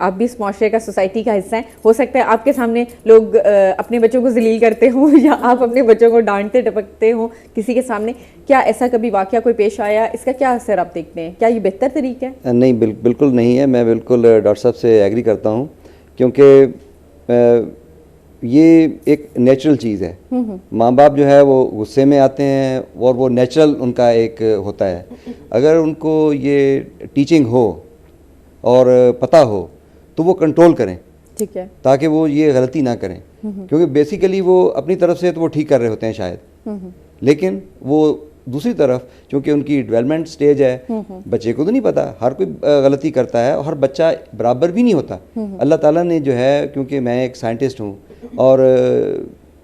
آپ بھی اس معاشرے کا, سوسائٹی کا حصہ ہیں. ہو سکتا ہے آپ کے سامنے لوگ اپنے بچوں کو ذلیل کرتے ہوں یا آپ اپنے بچوں کو ڈانٹتے ٹپکتے ہوں کسی کے سامنے. کیا ایسا کبھی واقعہ کوئی پیش آیا؟ اس کا کیا اثر آپ دیکھتے ہیں؟ کیا یہ بہتر طریقہ ہے؟ نہیں, بالکل نہیں ہے. میں بالکل ڈاکٹر صاحب سے ایگری کرتا ہوں, کیونکہ یہ ایک نیچرل چیز ہے. ماں باپ جو ہے وہ غصے میں آتے ہیں اور وہ نیچرل ان کا ایک ہوتا ہے. اگر ان کو یہ ٹیچنگ ہو اور پتہ ہو تو وہ کنٹرول کریں, ٹھیک ہے, تاکہ وہ یہ غلطی نہ کریں. کیونکہ بیسیکلی وہ اپنی طرف سے تو وہ ٹھیک کر رہے ہوتے ہیں شاید, لیکن وہ دوسری طرف چونکہ ان کی ڈیولپمنٹ سٹیج ہے, بچے کو تو نہیں پتا, ہر کوئی غلطی کرتا ہے اور ہر بچہ برابر بھی نہیں ہوتا. اللہ تعالیٰ نے جو ہے, کیونکہ میں ایک سائنٹسٹ ہوں اور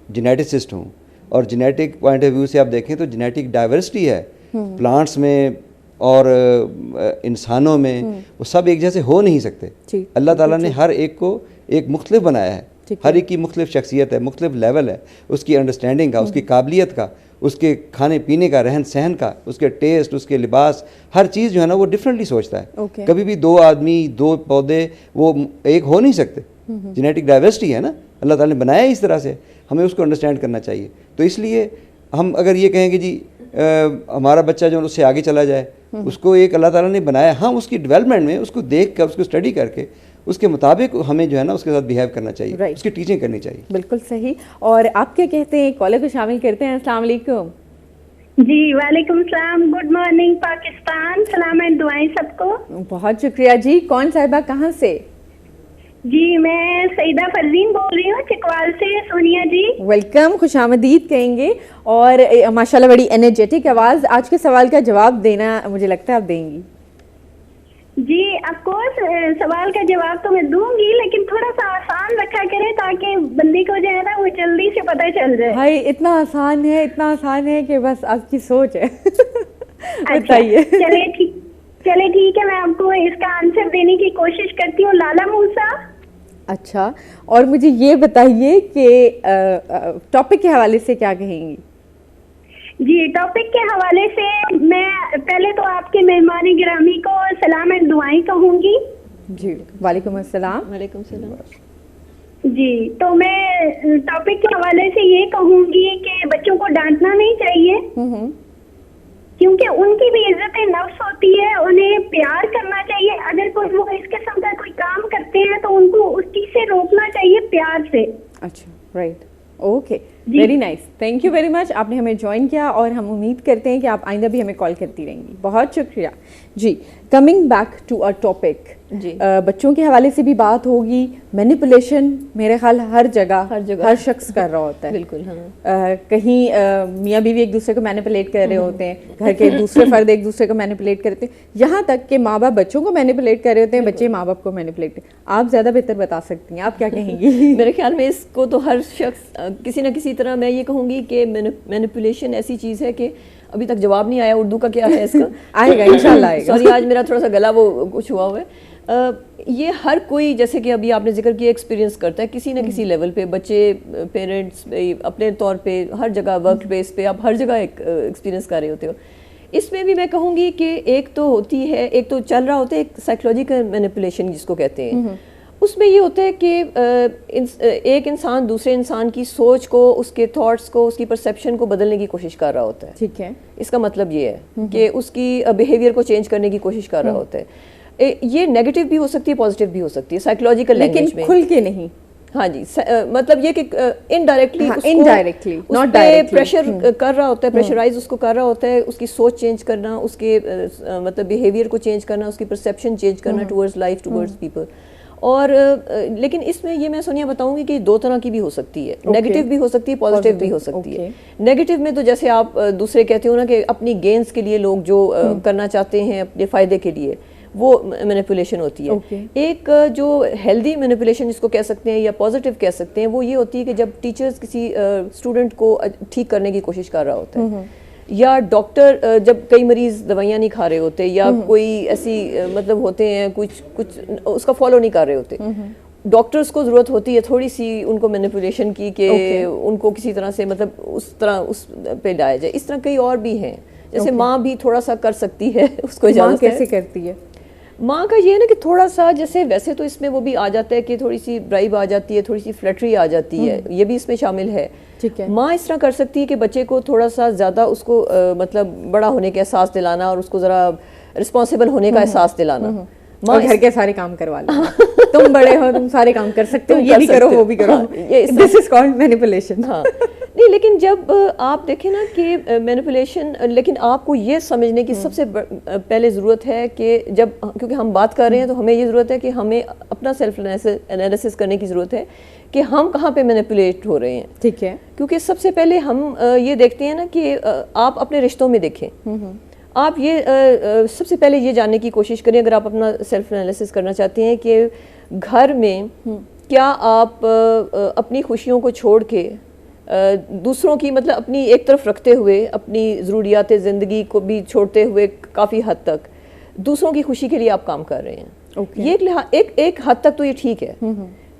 جینیٹسسٹ ہوں, اور جینیٹک پوائنٹ آف ویو سے آپ دیکھیں تو جینیٹک ڈائیورسٹی ہے پلانٹس میں اور انسانوں میں, وہ سب ایک جیسے ہو نہیں سکتے. اللہ تعالیٰ نے ہر ایک کو ایک مختلف بنایا ہے, ہر ایک کی مختلف شخصیت ہے, مختلف لیول ہے اس کی انڈرسٹینڈنگ کا, اس کی قابلیت کا, اس کے کھانے پینے کا, رہن سہن کا, اس کے ٹیسٹ, اس کے لباس, ہر چیز جو ہے نا وہ ڈفرینٹلی سوچتا ہے. کبھی بھی دو آدمی, دو پودے وہ ایک ہو نہیں سکتے. جینیٹک ڈائیورسٹی ہے نا, اللہ تعالیٰ نے بنایا اس طرح سے, ہمیں اس کو انڈرسٹینڈ کرنا چاہیے. تو اس لیے ہم اگر یہ کہیں کہ جی ہمارا بچہ جو اس سے آگے چلا جائے, اس کو ایک اللہ تعالیٰ نے بنایا, ہم اس کی ڈیولپمنٹ میں اس کو دیکھ کر, اس کو اسٹڈی کر کے اس کے مطابق ہمیں جو ہے نا اس کے ساتھ بیہیو کرنا چاہیے, اس کی ٹیچنگ کرنی چاہیے. بالکل صحیح. اور آپ کیا کہتے ہیں, کالر کو شامل کرتے ہیں. السلام علیکم. جی وعلیکم السلام. گڈ مارننگ پاکستان, سلام اینڈ دعائیں سب کو. بہت شکریہ جی. کون صاحبہ, کہاں سے؟ جی میں سعیدہ فرزین بول رہی ہوں چکوال سے. سونیا جی ویلکم, خوش آمدید کہیں گے. اور ماشاءاللہ بڑی انرجیٹک آواز. آج کے سوال کا جواب دینا مجھے لگتا ہے آپ دیں گی. جی آف کورس سوال کا جواب تو میں دوں گی, لیکن تھوڑا سا آسان رکھا کرے تاکہ بندے کو جو ہے نا وہ جلدی سے پتہ چل جائے. بھائی اتنا آسان ہے, اتنا آسان ہے کہ بس آپ کی سوچ ہے. بتائیے. چلے ٹھیک ہے, میں آپ کو اس کا آنسر دینے کی کوشش کرتی ہوں. لالا موسیٰ. اچھا, اور مجھے یہ بتائیے کہ ٹاپک کے حوالے سے کیا کہیں گی؟ جی ٹاپک کے حوالے سے میں پہلے تو آپ کے مہمان گرامی کو سلام اینڈ دعائیں کہوں گی. جی وعلیکم السلام. وعلیکم السلام. جی تو میں ٹاپک کے حوالے سے یہ کہوں گی کہ بچوں کو ڈانٹنا نہیں چاہیے, کیونکہ ان کی بھی عزت نفس ہوتی ہے, انہیں پیار کرنا چاہیے. اگر کوئی وہ اس قسم کا کوئی کام کرتے ہیں تو ان کو اس چیز سے روکنا چاہیے پیار سے. اچھا right, okay, very nice, thank you very much. آپ نے ہمیں جوائن کیا اور ہم امید کرتے ہیں کہ آپ آئندہ بھی ہمیں کال کرتی رہیں گی. بہت شکریہ. جی coming back to a topic, جی بچوں کے حوالے سے بھی بات ہوگی. مینیپولیشن میرے خیال ہر جگہ ہر شخص کر رہا ہوتا ہے. بالکل. ہاں, کہیں میاں بیوی ایک دوسرے کو مینیپولیٹ کر رہے ہوتے ہیں, گھر کے دوسرے فرد ایک دوسرے کو مینیپولیٹ کرتے ہیں, یہاں تک کہ ماں باپ بچوں کو مینیپولیٹ کر رہے ہوتے ہیں, بچے ماں باپ کو مینیپولیٹ کرتے ہیں. آپ زیادہ بہتر بتا سکتی ہیں, آپ کیا کہیں گی؟ میرے خیال میں اس کو تو ہر شخص کسی نہ کسی طرح, میں یہ کہوں گی کہ مینیپولیشن ایسی چیز ہے کہ ابھی تک جواب نہیں آیا اردو کا کیا ہے اس کا. آئے گا انشاءاللہ آئے گا. سوری آج میرا تھوڑا سا گلا وہ کچھ ہوا ہوا ہے. یہ ہر کوئی, جیسے کہ ابھی آپ نے ذکر کیا, ایکسپیرینس کرتا ہے کسی نہ کسی لیول پہ. بچے, پیرنٹس اپنے طور پہ, ہر جگہ ورک پلیس پہ, آپ ہر جگہ ایک ایکسپیرینس کر رہے ہوتے ہو. اس میں بھی میں کہوں گی کہ ایک تو ہوتی ہے, ایک تو چل رہا ہوتا ہے ایک سائیکولوجیکل مینیپولیشن جس کو کہتے ہیں. اس میں یہ ہوتا ہے کہ ایک انسان دوسرے انسان کی سوچ کو, اس کے تھاٹس کو, اس کی پرسیپشن کو بدلنے کی کوشش کر رہا ہوتا ہے. ٹھیک ہے, اس کا مطلب یہ ہے کہ اس کی بیہیویئر کو چینج کرنے کی کوشش کر رہا ہوتا ہے. یہ نیگیٹو بھی ہو سکتی ہے, پازیٹیو بھی ہو سکتی ہے سائیکولوجیکل لینگویج میں, لیکن کھل کے نہیں. ہاں جی, مطلب یہ کہ انڈائریکٹلی ناٹ پریشر کر رہا ہوتا ہے, پریشرائز اس کو کر رہا ہوتا ہے, اس کی سوچ چینج کرنا, اس کے مطلب بیہیویئر کو چینج کرنا, اس کی پرسیپشن چینج کرنا ٹورڈز لائف, ٹورڈز پیپل. اور لیکن اس میں یہ میں سونیا بتاؤں گی کہ دو طرح کی بھی ہو سکتی ہے, نیگیٹو بھی ہو سکتی ہے, پازیٹیو بھی ہو سکتی ہے. نیگیٹو میں تو جیسے آپ دوسرے کہتے ہو نا کہ اپنی گینز کے لیے لوگ جو کرنا چاہتے ہیں اپنے فائدے کے لیے, وہ مینیپولیشن ہوتی ہے. ایک جو ہیلدی مینیپولیشن جس کو کہہ سکتے ہیں یا پازیٹیو کہہ سکتے ہیں, وہ یہ ہوتی ہے کہ جب ٹیچرز کسی اسٹوڈنٹ کو ٹھیک کرنے کی کوشش کر رہا ہوتا ہے, یا ڈاکٹر جب کئی مریض دوائیاں نہیں کھا رہے ہوتے, یا کوئی ایسی مطلب ہوتے ہیں کچھ اس کا فالو نہیں کر رہے ہوتے, ڈاکٹرز کو ضرورت ہوتی ہے تھوڑی سی ان کو مینیپولیشن کی کہ ان کو کسی طرح سے مطلب اس طرح اس پہ لایا جائے. اس طرح کئی اور بھی ہیں, جیسے ماں بھی تھوڑا سا کر سکتی ہے, اس کو اجازت ہے. کیسے کرتی ہے؟ ماں کا یہ ہے نا کہ تھوڑا سا جیسے ویسے تو اس میں وہ بھی آ جاتا ہے کہ تھوڑی سی برائب آ جاتی ہے, تھوڑی سی فلیٹری آ جاتی ہے, یہ بھی اس میں شامل ہے. ٹھیک ہے. ماں اس طرح کر سکتی ہے کہ بچے کو تھوڑا سا زیادہ اس کو مطلب بڑا ہونے کا احساس دلانا اور اس کو ذرا رسپانسبل ہونے کا احساس دلانا. اور گھر کے سارے کام کروا لیں, تم بڑے ہو, تم سارے کام کر سکتے ہو, یہ بھی کرو وہ بھی کرو. دس از کالڈ مینیپولیشن. ہاں نہیں, لیکن جب آپ دیکھیں نا کہ مینیپولیشن, لیکن آپ کو یہ سمجھنے کی سب سے پہلے ضرورت ہے کہ جب, کیونکہ ہم بات کر رہے ہیں تو ہمیں یہ ضرورت ہے کہ ہمیں اپنا سیلف انالیسس کرنے کی ضرورت ہے کہ ہم کہاں پہ مینیپولیٹ ہو رہے ہیں. ٹھیک ہے. کیونکہ سب سے پہلے ہم یہ دیکھتے ہیں نا کہ آپ اپنے رشتوں میں دیکھیں, آپ یہ سب سے پہلے یہ جاننے کی کوشش کریں اگر آپ اپنا سیلف انالیسس کرنا چاہتے ہیں کہ گھر میں کیا آپ اپنی خوشیوں کو چھوڑ کے دوسروں کی, مطلب اپنی ایک طرف رکھتے ہوئے اپنی ضروریات زندگی کو بھی چھوڑتے ہوئے کافی حد تک دوسروں کی خوشی کے لیے آپ کام کر رہے ہیں. یہ ایک حد تک تو یہ ٹھیک ہے,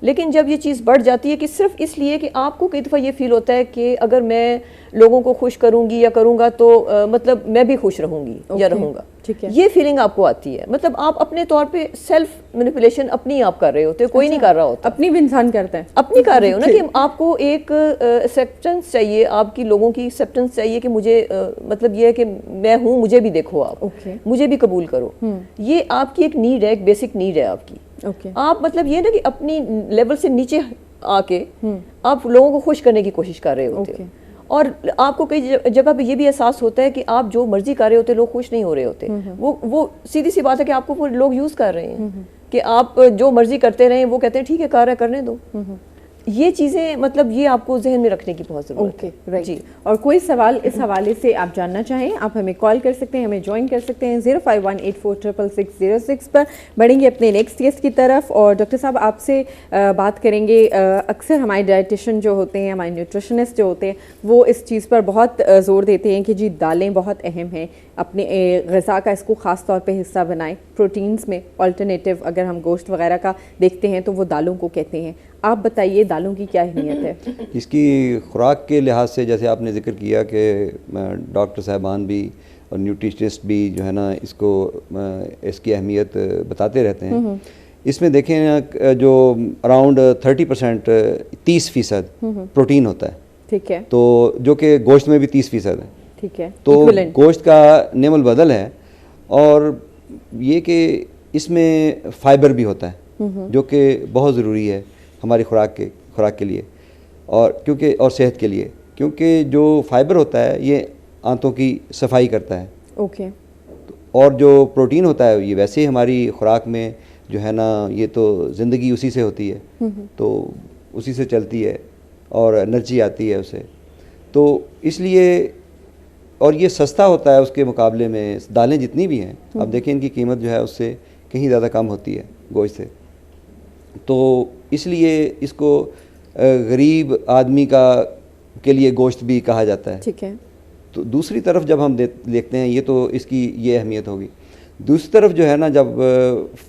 لیکن جب یہ چیز بڑھ جاتی ہے کہ صرف اس لیے کہ آپ کو کئی دفعہ یہ فیل ہوتا ہے کہ اگر میں لوگوں کو خوش کروں گی یا کروں گا تو مطلب میں بھی خوش رہوں گی یا رہوں گا, یہ فیلنگ آپ کو آتی ہے. مطلب آپ اپنے طور پہ سیلف مینیپولیشن اپنی آپ کر رہے ہوتے, کوئی نہیں کر رہا ہوتا. اپنی بھی انسان کرتا ہے, اپنی کر رہے ہو نا کہ آپ کو ایک ایکسیپٹنس چاہیے, آپ کی لوگوں کی ایکسیپٹنس چاہیے کہ مجھے مطلب یہ ہے کہ میں ہوں, مجھے بھی دیکھو, آپ مجھے بھی قبول کرو. یہ آپ کی ایک نیڈ ہے, ایک بیسک نیڈ ہے آپ کی. آپ مطلب یہ نا کہ اپنی لیول سے نیچے آ کے آپ لوگوں کو خوش کرنے کی کوشش کر رہے ہوتے ہو, اور آپ کو کئی جگہ پہ یہ بھی احساس ہوتا ہے کہ آپ جو مرضی کر رہے ہوتے لوگ خوش نہیں ہو رہے ہوتے. وہ سیدھی سی بات ہے کہ آپ کو وہ لوگ یوز کر رہے ہیں کہ آپ جو مرضی کرتے رہیں, وہ کہتے ہیں ٹھیک ہے کر رہا ہے کرنے دو. یہ چیزیں مطلب یہ آپ کو ذہن میں رکھنے کی بہت ضرورت ہے. جی, اور کوئی سوال اس حوالے سے آپ جاننا چاہیں آپ ہمیں کال کر سکتے ہیں, ہمیں جوائن کر سکتے ہیں 0518466606 پر. بڑھیں گے اپنے نیکسٹ گیسٹ کی طرف, اور ڈاکٹر صاحب آپ سے بات کریں گے. اکثر ہمارے ڈائٹیشین جو ہوتے ہیں, ہمارے نیوٹریشنسٹ جو ہوتے ہیں, وہ اس چیز پر بہت زور دیتے ہیں کہ جی دالیں بہت اہم ہیں, اپنے غذا کا اس کو خاص طور پہ حصہ بنائیں. پروٹینز میں آلٹرنیٹیو اگر ہم گوشت وغیرہ کا دیکھتے ہیں تو وہ دالوں کو کہتے ہیں. آپ بتائیے دالوں کی کیا اہمیت ہے؟ اس کی خوراک کے لحاظ سے جیسے آپ نے ذکر کیا کہ ڈاکٹر صاحبان بھی اور نیوٹریشنسٹ بھی جو ہے نا اس کو اس کی اہمیت بتاتے رہتے ہیں. اس میں دیکھیں جو اراؤنڈ 30% 30% پروٹین ہوتا ہے. ٹھیک ہے. تو جو کہ گوشت میں بھی 30% ہے. ٹھیک ہے. تو گوشت کا نعم البدل ہے, اور یہ کہ اس میں فائبر بھی ہوتا ہے جو کہ بہت ضروری ہے ہماری خوراک کے لیے, اور کیونکہ اور صحت کے لیے, کیونکہ جو فائبر ہوتا ہے یہ آنتوں کی صفائی کرتا ہے. اوکے. اور جو پروٹین ہوتا ہے یہ ویسے ہی ہماری خوراک میں جو ہے نا یہ تو زندگی اسی سے ہوتی ہے, تو اسی سے چلتی ہے اور انرجی آتی ہے اسے. تو اس لیے, اور یہ سستا ہوتا ہے اس کے مقابلے میں. دالیں جتنی بھی ہیں اب دیکھیں ان کی قیمت جو ہے اس سے کہیں زیادہ کم ہوتی ہے گوشت سے. تو اس لیے اس کو غریب آدمی کے لیے گوشت بھی کہا جاتا ہے. ٹھیک ہے. تو دوسری طرف جب ہم دیکھتے ہیں, یہ تو اس کی یہ اہمیت ہوگی. دوسری طرف جو ہے نا جب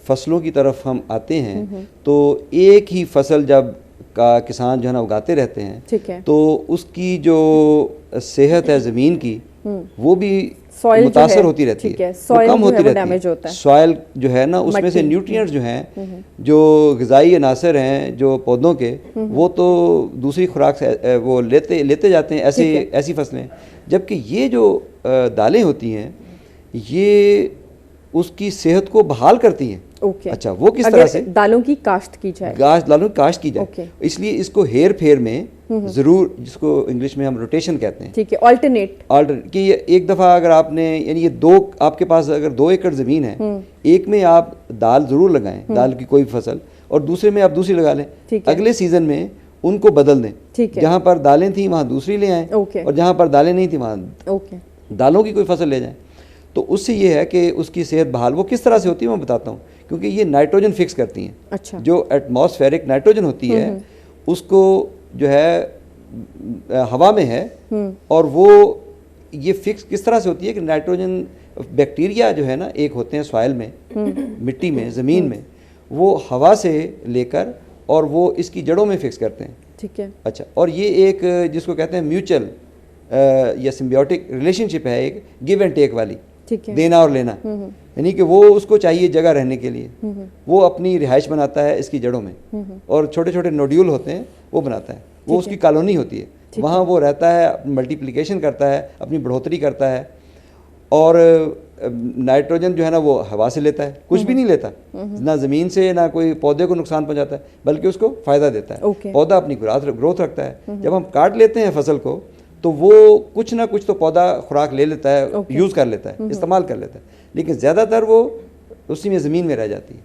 فصلوں کی طرف ہم آتے ہیں تو ایک ہی فصل جب کا کسان جو ہے نا اگاتے رہتے ہیں تو اس کی جو صحت ہے زمین کی وہ بھی متاثر ہوتی رہتی ہے, وہ کم ہوتی رہتی ہے. سوائل جو ہے نا اس میں سے نیوٹرینٹس جو ہیں, جو غذائی عناصر ہیں جو پودوں کے, وہ تو دوسری خوراک سے وہ لیتے جاتے ہیں ایسی فصلیں. جبکہ یہ جو دالیں ہوتی ہیں یہ اس کی صحت کو بحال کرتی ہیں. اچھا, وہ کس طرح سے؟ دالوں کی کاشت کی جائے. دالوں کی کاشت کی جائے, اس لیے اس کو ہیر پھیر میں ضرور, جس کو انگلش میں ہم روٹیشن کہتے ہیں. ٹھیک ہے. آلٹرنیٹ کہ ایک دفعہ اگر آپ نے, یعنی یہ دو, آپ کے پاس اگر 2 ایکڑ زمین ہے, ایک میں آپ دال ضرور لگائیں, دال کی کوئی فصل, اور دوسرے میں آپ دوسری لگا لیں. اگلے سیزن میں ان کو بدل دیں, جہاں پر دالیں تھیں وہاں دوسری لے آئیں, اور جہاں پر دالیں نہیں تھیں وہاں دالوں کی کوئی فصل لے جائیں. تو اس سے یہ ہے کہ اس کی صحت بحال. وہ کس طرح سے ہوتی ہے میں بتاتا ہوں, کیونکہ یہ نائٹروجن فکس کرتی ہیں. اچھا. جو ایٹماسفیرک نائٹروجن ہوتی ہے اس کو جو ہے ہوا میں ہے, اور وہ یہ فکس کس طرح سے ہوتی ہے کہ نائٹروجن بیکٹیریا جو ہے نا ایک ہوتے ہیں سوائل میں, مٹی میں, زمین میں, وہ ہوا سے لے کر اور وہ اس کی جڑوں میں فکس کرتے ہیں. ٹھیک ہے. اچھا, اور یہ ایک جس کو کہتے ہیں میوچل یا سمبیوٹک ریلیشن شپ ہے, ایک گیو اینڈ ٹیک والی, دینا اور لینا. یعنی کہ وہ اس کو چاہیے جگہ رہنے کے لیے، وہ اپنی رہائش بناتا ہے اس کی جڑوں میں، اور چھوٹے چھوٹے نوڈیول ہوتے ہیں وہ بناتا ہے، وہ اس کی کالونی ہوتی ہے، وہاں وہ رہتا ہے، ملٹیپلیکیشن کرتا ہے، اپنی بڑھوتری کرتا ہے، اور نائٹروجن جو ہے نا وہ ہوا سے لیتا ہے، کچھ بھی نہیں لیتا، نہ زمین سے، نہ کوئی پودے کو نقصان پہنچاتا ہے، بلکہ اس کو فائدہ دیتا ہے، پودا اپنی گروتھ رکھتا ہے۔ جب ہم کاٹ لیتے ہیں فصل کو تو وہ کچھ نہ کچھ تو پودا خوراک لے لیتا ہے، یوز کر لیتا ہے، استعمال کر لیتا ہے، لیکن زیادہ تر وہ اسی میں زمین میں رہ جاتی ہے۔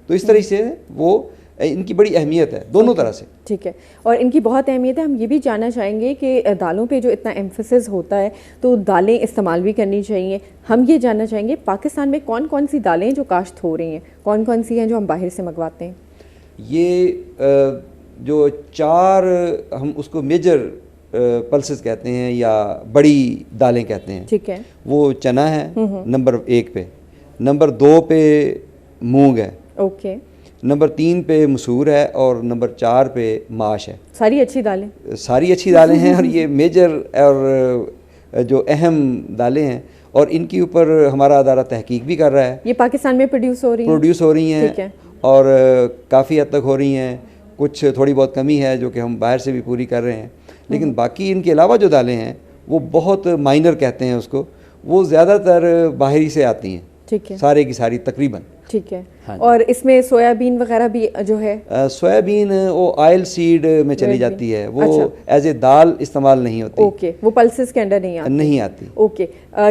تو اس طرح سے وہ ان کی بڑی اہمیت ہے دونوں طرح سے۔ ٹھیک ہے، اور ان کی بہت اہمیت ہے۔ ہم یہ بھی جاننا چاہیں گے کہ دالوں پہ جو اتنا ایمفیسس ہوتا ہے تو دالیں استعمال بھی کرنی چاہیے۔ ہم یہ جاننا چاہیں گے پاکستان میں کون کون سی دالیں جو کاشت ہو رہی ہیں، کون کون سی ہیں جو ہم باہر سے منگواتے ہیں؟ یہ جو 4 ہم اس کو میجر پلسز کہتے ہیں یا بڑی دالیں کہتے ہیں، ٹھیک ہے، وہ چنا ہے نمبر 1 پہ، نمبر 2 پہ مونگ ہے، اوکے، نمبر 3 پہ مسور ہے، اور نمبر 4 پہ ماش ہے۔ ساری اچھی دالیں، ساری اچھی دالیں ہیں، اور یہ میجر اور جو اہم دالیں ہیں، اور ان کے اوپر ہمارا ادارہ تحقیق بھی کر رہا ہے۔ یہ پاکستان میں پروڈیوس ہو رہی ہیں، ٹھیک ہے، اور کافی حد تک ہو رہی ہیں، کچھ تھوڑی بہت کمی ہے جو کہ ہم باہر سے بھی پوری کر رہے ہیں، لیکن باقی ان کے علاوہ جو دالیں ہیں وہ بہت مائنر کہتے ہیں اس کو، وہ زیادہ تر باہری سے آتی ہیں، ٹھیک ہے، سارے کی ساری تقریباً۔ ٹھیک ہے، اور اس میں سویا بین وغیرہ بھی جو ہے، سویا بین وہ آئل سیڈ میں چلی جاتی ہے، وہ ایز اے دال استعمال نہیں ہوتی، اوکے، وہ پلسز کے انڈر نہیں آتی، اوکے۔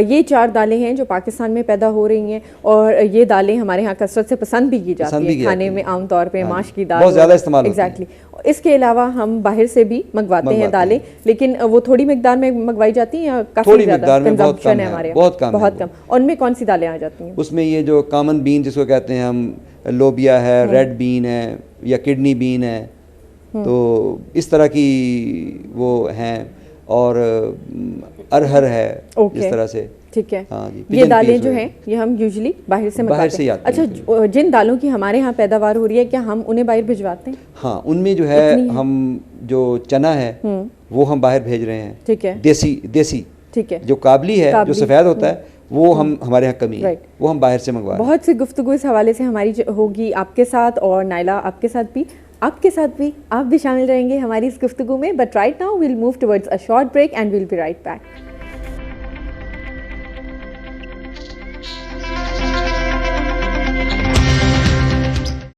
یہ 4 دالیں ہیں جو پاکستان میں پیدا ہو رہی ہیں، اور یہ دالیں ہمارے ہاں کثرت سے پسند بھی کی جاتی ہیں کھانے میں، عام طور پہ ماش کی دال بہت زیادہ استعمال ہوتی ہے۔ ایگزیکٹلی۔ اس کے علاوہ ہم باہر سے بھی منگواتے ہیں دالیں، لیکن وہ تھوڑی مقدار میں منگوائی جاتی ہیں یا کافی زیادہ کنزمپشن ہے ہمارے بہت کم؟ اور ان میں کون سی دالیں آ جاتی ہیں؟ اس میں یہ جو کامن بین جس کو کہتے ہیں ہم، لوبیا ہے، ریڈ بین ہے، یا کڈنی بین ہے، تو اس طرح کی وہ ہیں، اور ارہر ہے، اس طرح سے، ٹھیک ہے۔ ہاں جی، یہ دالیں جو ہیں یہ ہم یوزلی باہر سے منگواتے ہیں۔ اچھا، جن دالوں کی ہمارے ہاں پیداوار ہو رہی ہے کیا ہم انہیں باہر بھجواتے ہیں؟ ہاں، ان میں جو ہے ہم جو چنا ہے وہ ہم باہر بھیج رہے ہیں، ٹھیک ہے، دیسی، ٹھیک ہے، جو کابلی ہے جو سفید ہوتا ہے وہ ہمارے یہاں کمی ہے، وہ ہم باہر سے منگوا رہے ہیں۔ بہت سی گفتگو اس حوالے سے ہماری ہوگی آپ کے ساتھ، اور نائلہ آپ کے ساتھ بھی آپ بھی شامل رہیں گے ہماری اس گفتگو میں، but right now we'll move towards a short break and we'll be right back.